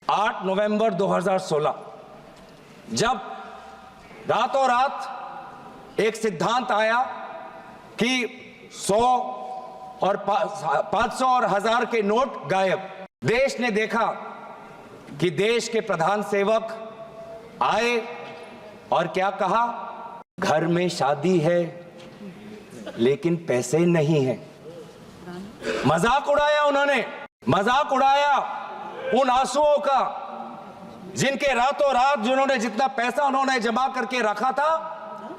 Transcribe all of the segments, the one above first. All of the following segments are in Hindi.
8 नवंबर 2016 जब रातों रात एक सिद्धांत आया कि 100 और 500 और 1000 के नोट गायब। देश ने देखा कि देश के प्रधान सेवक आए और क्या कहा, घर में शादी है लेकिन पैसे नहीं है। मजाक उड़ाया उन्होंने, मजाक उड़ाया उन आंसुओं का जिनके रातों रात जिन्होंने जितना पैसा उन्होंने जमा करके रखा था,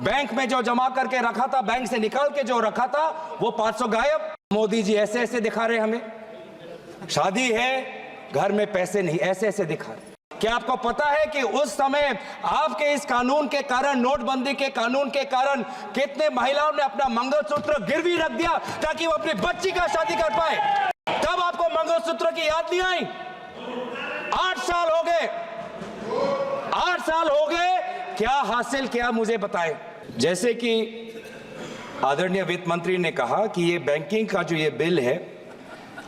बैंक में जो जमा करके रखा था, बैंक से निकाल के जो रखा था, वो 500 गायब। मोदी जी ऐसे ऐसे दिखा रहे हमें, शादी है घर में पैसे नहीं, ऐसे ऐसे दिखा रहे। क्या आपको पता है कि उस समय आपके इस कानून के कारण, नोटबंदी के कानून के कारण, कितने महिलाओं ने अपना मंगलसूत्र गिरवी रख दिया ताकि वो अपनी बच्ची का शादी कर पाए? तब आपको मंगलसूत्र की याद नहीं आई? 8 साल हो गए, 8 साल हो गए, क्या हासिल किया मुझे बताएं। जैसे कि आदरणीय वित्त मंत्री ने कहा कि ये बैंकिंग का जो ये बिल है,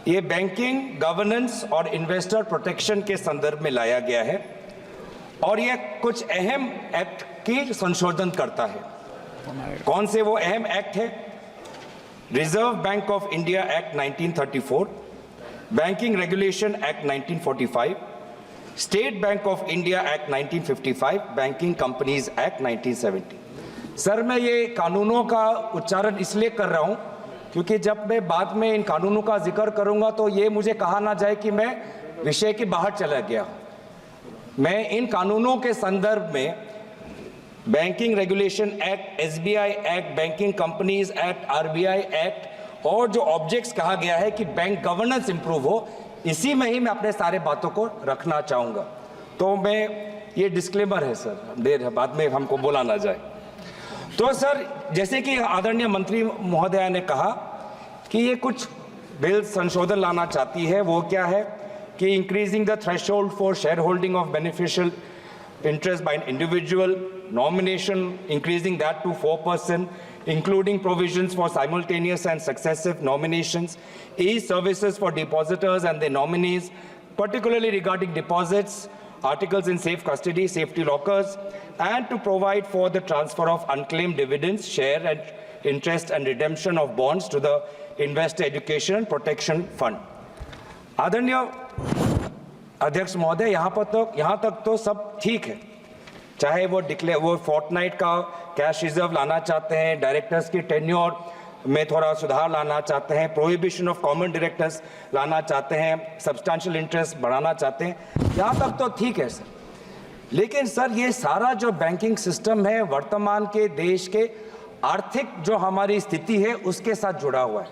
ये बैंकिंग गवर्नेंस और इन्वेस्टर प्रोटेक्शन के संदर्भ में लाया गया है और ये कुछ अहम एक्ट की संशोधन करता है। कौन से वो अहम एक्ट है? Reserve bank of India act 1934, banking regulation act 1945, state bank of India act 1955, banking companies act 1970। Sir, मैं ये कानूनों का उच्चारण इसलिए कर रहा हूं क्योंकि जब मैं बाद में इन कानूनों का जिक्र करूंगा तो ये मुझे कहा ना जाए कि मैं विषय के बाहर चला गया। मैं इन कानूनों के संदर्भ में banking regulation act, SBI act, banking companies act, RBI act और जो ऑब्जेक्ट्स कहा गया है कि बैंक गवर्नेंस इंप्रूव हो, इसी में ही मैं अपने सारे बातों को रखना चाहूंगा। तो मैं ये डिस्क्लेमर है सर, देर बाद में हमको बोला ना जाए। तो सर, जैसे कि आदरणीय मंत्री महोदया ने कहा कि ये कुछ बिल संशोधन लाना चाहती है, वो क्या है कि increasing the threshold for share holding of beneficial interest by an individual, nomination increasing that to 4%, including provisions for simultaneous and successive nominations, e-services for depositors and their nominees, particularly regarding deposits, articles in safe custody, safety lockers, and to provide for the transfer of unclaimed dividends, share and interest and redemption of bonds to the Investor Education and Protection Fund. आदरणीय अध्यक्ष महोदय, यहाँ तक तो सब ठीक है। चाहे वो फोर्टनाइट का कैश रिजर्व लाना चाहते हैं, डायरेक्टर्स की टेन्योर में थोड़ा सुधार लाना चाहते हैं, प्रोहिबिशन ऑफ कॉमन डायरेक्टर्स लाना चाहते हैं, सब्सटैंशियल इंटरेस्ट बढ़ाना चाहते हैं, यहाँ तक तो ठीक है सर। लेकिन सर, ये सारा जो बैंकिंग सिस्टम है वर्तमान के देश के आर्थिक जो हमारी स्थिति है उसके साथ जुड़ा हुआ है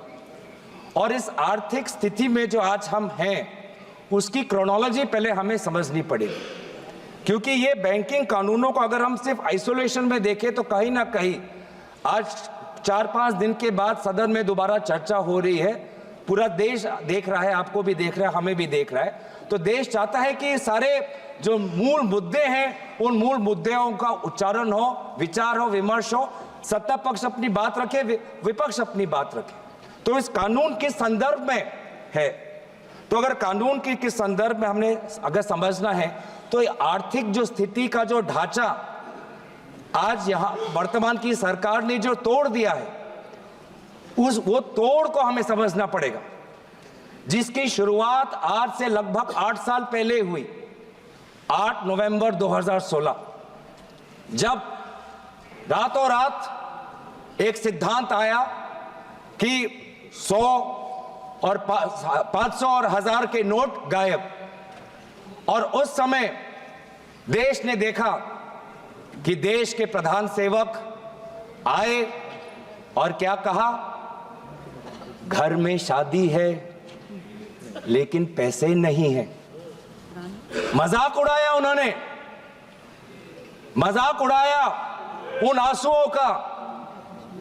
और इस आर्थिक स्थिति में जो आज हम हैं उसकी क्रोनोलॉजी पहले हमें समझनी पड़ेगी। क्योंकि ये बैंकिंग कानूनों को अगर हम सिर्फ आइसोलेशन में देखें तो कहीं ना कहीं आज 4-5 दिन के बाद सदन में दोबारा चर्चा हो रही है, पूरा देश देख रहा है, आपको भी देख रहा है, हमें भी देख रहा है। तो देश चाहता है कि सारे जो मूल मुद्दे हैं उन मूल मुद्दों का उच्चारण हो, विचार हो, विमर्श हो, सत्ता पक्ष अपनी बात रखे, विपक्ष अपनी बात रखे। तो इस कानून के संदर्भ में है, तो अगर कानून के संदर्भ में हमने अगर समझना है तो आर्थिक जो स्थिति का जो ढांचा आज यहां वर्तमान की सरकार ने जो तोड़ दिया है वो तोड़ को हमें समझना पड़ेगा, जिसकी शुरुआत आज से लगभग 8 साल पहले हुई। 8 नवंबर 2016 जब रातों रात एक सिद्धांत आया कि 100 और 500 और 1000 के नोट गायब और उस समय देश ने देखा कि देश के प्रधान सेवक आए और क्या कहा, घर में शादी है लेकिन पैसे नहीं है। मजाक उड़ाया उन्होंने, मजाक उड़ाया उन आंसुओं का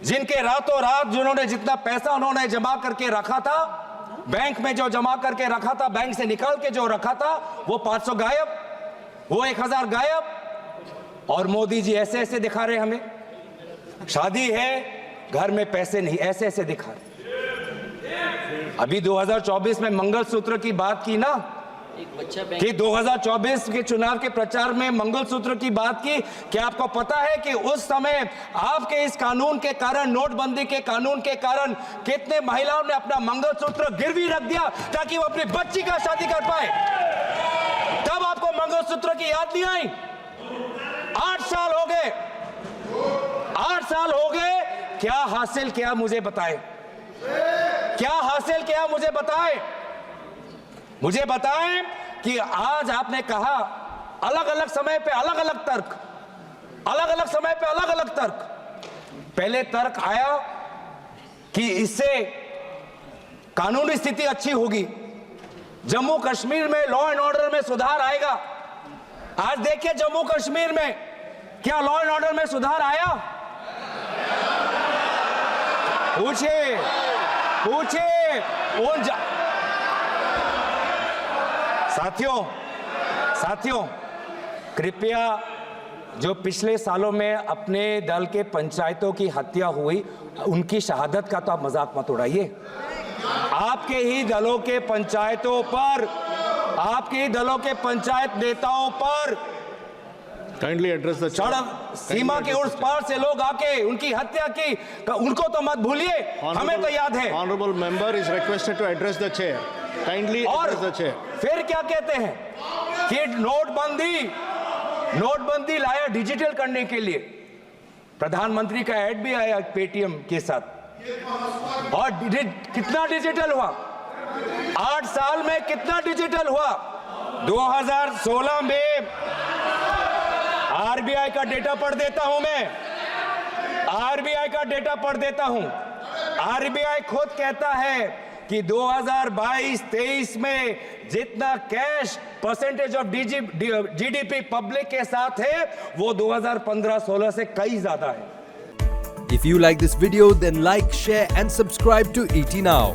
जिनके रातों रात जिन्होंने जितना पैसा उन्होंने जमा करके रखा था, बैंक में जो जमा करके रखा था, बैंक से निकाल के जो रखा था, वो 500 गायब, वो 1000 गायब। और मोदी जी ऐसे ऐसे दिखा रहे हमें, शादी है घर में पैसे नहीं, ऐसे ऐसे दिखा रहे। अभी 2024 में मंगलसूत्र की बात की ना, कि 2024 के चुनाव के प्रचार में मंगलसूत्र की बात की। क्या आपको पता है कि उस समय आपके इस कानून के कारण, नोटबंदी के कानून के कारण, कितने महिलाओं ने अपना मंगलसूत्र गिरवी रख दिया ताकि वो अपनी बच्ची का शादी कर पाए? तब आपको मंगलसूत्र की याद नहीं आई? 8 साल हो गए, 8 साल हो गए। क्या हासिल किया मुझे बताएं, क्या हासिल किया मुझे बताएं। मुझे बताएं कि आज आपने कहा अलग अलग समय पे अलग अलग तर्क, अलग अलग समय पे अलग अलग तर्क। पहले तर्क आया कि इससे कानूनी स्थिति अच्छी होगी, जम्मू कश्मीर में लॉ एंड ऑर्डर में सुधार आएगा। आज देखिए जम्मू कश्मीर में क्या लॉ एंड ऑर्डर में सुधार आया? पूछिए, पूछिए उन साथियों, कृपया जो पिछले सालों में अपने दल के पंचायतों की हत्या हुई, उनकी शहादत का तो आप मजाक मत उड़ाइए। आपके ही दलों के पंचायतों पर, आपके ही दलों के पंचायत नेताओं पर काइंडली एड्रेस द सड़क सीमा के उस पार से लोग आके उनकी हत्या की, उनको तो मत भूलिए, हमें तो याद है। Honourable member is requested to address the chair, kindly address the chair. फिर क्या कहते हैं कि नोटबंदी लाया डिजिटल करने के लिए। प्रधानमंत्री का ऐड भी आया पेटीएम के साथ, और कितना डिजिटल हुआ? 8 साल में कितना डिजिटल हुआ? 2016 में आरबीआई का डेटा पढ़ देता हूं मैं, आरबीआई का डेटा पढ़ देता हूं। आरबीआई खुद कहता है कि 2022-23 में जितना cash percentage of GDP public के साथ है, वो 2015-16 से कई ज्यादा है। If you like this video, then like, share and subscribe to ET Now.